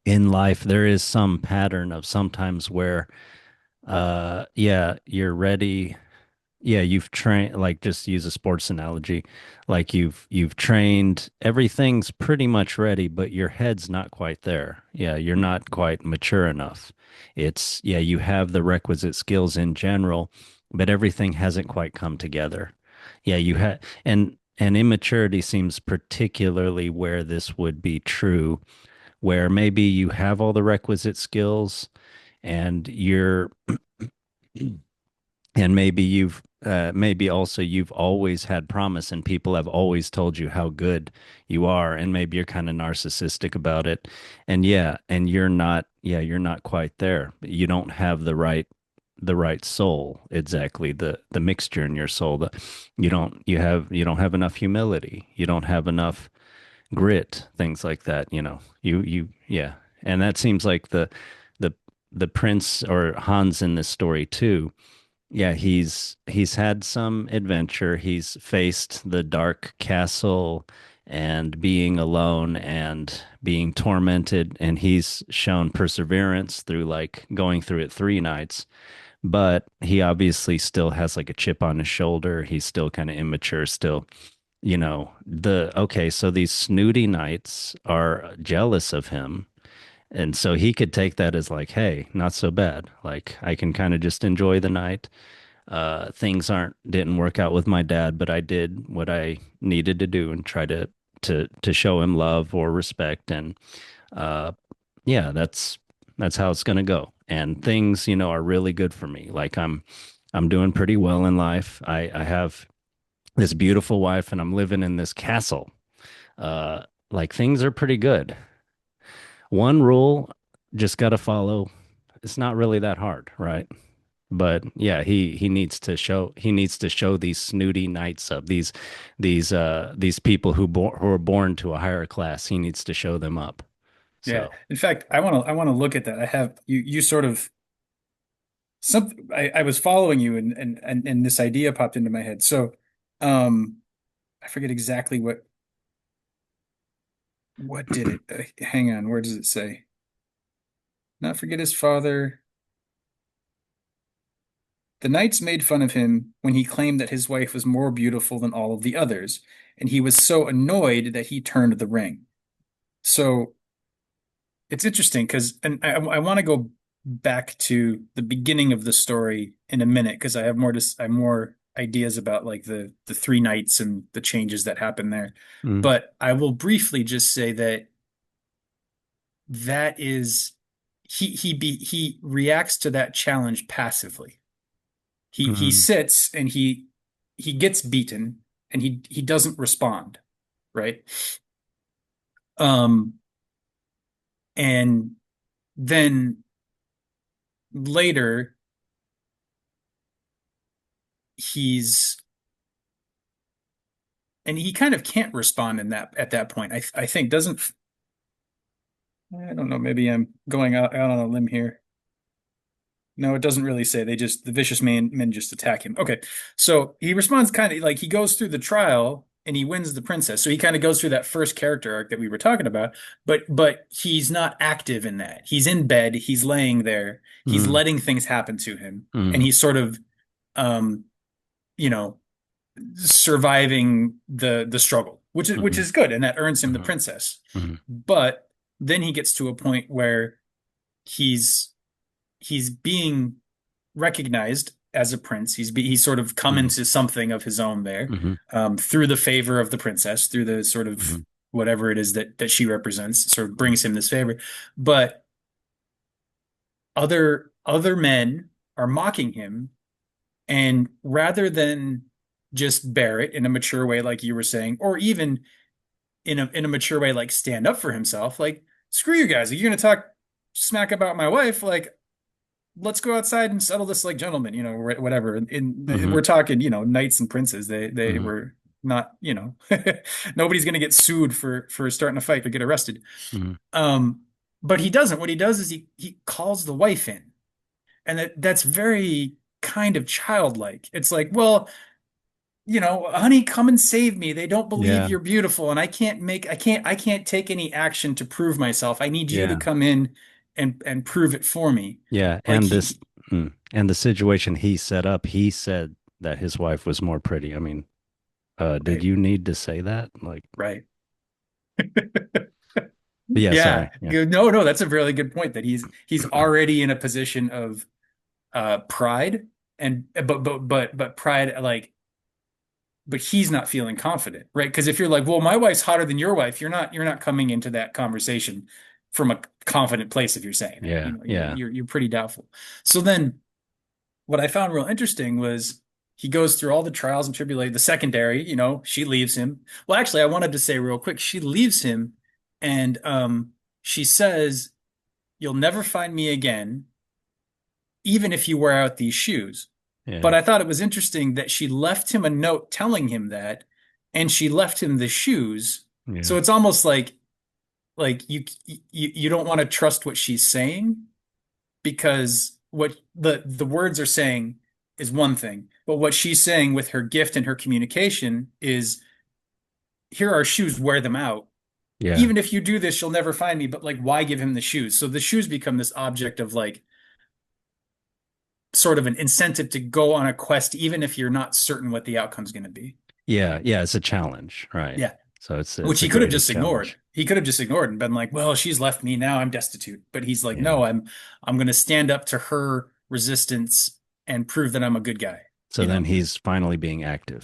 in life there is some pattern of sometimes where yeah, you're ready. Yeah, you've trained, like, just use a sports analogy. Like you've trained, everything's pretty much ready, but your head's not quite there. Yeah, you're not quite mature enough. It's yeah, you have the requisite skills in general, but everything hasn't quite come together. Yeah, you had and immaturity seems particularly where this would be true, where maybe you have all the requisite skills and you're and maybe you've maybe also you've always had promise and people have always told you how good you are, and maybe you're kind of narcissistic about it, and yeah, and you're not, yeah, you're not quite there. You don't have the right soul, exactly, the mixture in your soul. You don't have enough humility, you don't have enough grit, things like that, you yeah. And that seems like the the prince or Hans in this story too. Yeah, he's had some adventure. He's faced the dark castle and being alone and being tormented, and he's shown perseverance through like going through it 3 nights. But he obviously still has like a chip on his shoulder. He's still kind of immature, still, the okay, so these snooty knights are jealous of him. And so he could take that as like, hey, not so bad. Like I can kind of just enjoy the night. Things aren't didn't work out with my dad, but I did what I needed to do and try to show him love or respect. And uh, yeah, that's how it's gonna go. And things, are really good for me. Like I'm doing pretty well in life. I have this beautiful wife, and I'm living in this castle. Like things are pretty good. One rule, just gotta follow. It's not really that hard, right? But yeah, he needs to show these snooty knights up, these people who are born to a higher class. He needs to show them up. Yeah. So In fact, I want to look at that. I have you sort of I was following you and this idea popped into my head. So um I forget exactly what did it. Hang on, where does it say? Not forget his father. The knights made fun of him when he claimed that his wife was more beautiful than all of the others, and he was so annoyed that he turned the ring. So it's interesting because, and I want to go back to the beginning of the story in a minute because I have more ideas about like the three knights and the changes that happen there. mm, But I will briefly just say that that is he reacts to that challenge passively. He mm, sits and he gets beaten and he doesn't respond, right? Um, and then later he's and he kind of can't respond in that at that point. I think doesn't I don't know, maybe I'm going out on a limb here. No, it doesn't really say. The vicious men just attack him. Okay. So he responds kind of like he goes through the trial and he wins the princess. So he kind of goes through that first character arc that we were talking about, but he's not active in that. He's in bed, he's laying there, he's mm, letting things happen to him, and mm, he's sort of um, you know, surviving the struggle, which mm, is good, and that earns him the mm, princess. mm, But then he gets to a point where he's he's being recognized as a prince. He's sort of come mm, into something of his own there, mm, through the favor of the princess, through the sort of mm, whatever it is that she represents, sort of brings him this favor. But other men are mocking him, and rather than just bear it in a mature way, like you were saying, or even in a mature way, like stand up for himself, like screw you guys, you're gonna talk smack about my wife, like let's go outside and settle this like gentlemen, whatever. mm, We're talking, knights and princes. They mm, were not, nobody's gonna get sued for starting a fight or get arrested. mm, Um, but he doesn't. What he does is he calls the wife in, and that's very kind of childlike. It's like, well, honey, come and save me. They don't believe Yeah. you're beautiful, and I can't take any action to prove myself. I need you to Yeah. come in and prove it for me. Yeah. Like And this, and the situation he set up, he said that his wife was more pretty. I mean, did right, you need to say that? Like, right. but yeah, Yeah. sorry. Yeah. No, no, that's a really good point that he's already in a position of pride and but pride but he's not feeling confident, right? Because if you're like, well, my wife's hotter than your wife, you're not coming into that conversation from a confident place if you're saying that. Yeah. You're Yeah. you're you're pretty doubtful. So then what I found real interesting was he goes through all the trials and tribulations, the secondary, she leaves him. Well, actually, I wanted to say real quick, she leaves him and she says, "You'll never find me again, even if you wear out these shoes." But Yeah. I thought it was interesting that she left him a note telling him that, and she left him the shoes. Yeah. So it's almost like you don't want to trust what she's saying because what the words are saying is one thing, but what she's saying with her gift and her communication is, here are shoes, wear them out. Yeah. Even if you do this, you'll never find me, but like, why give him the shoes? So the shoes become this object of like sort of an incentive to go on a quest, even if you're not certain what the outcome's going to be. Yeah. Yeah. It's a challenge, right? Yeah. So it's Which the he could have greatest just ignored. challenge. He could have just ignored and been like, well, she's left me now. I'm destitute. But he's like, Yeah. no, I'm going to stand up to her resistance and prove that I'm a good guy, So you then know? he's finally being active.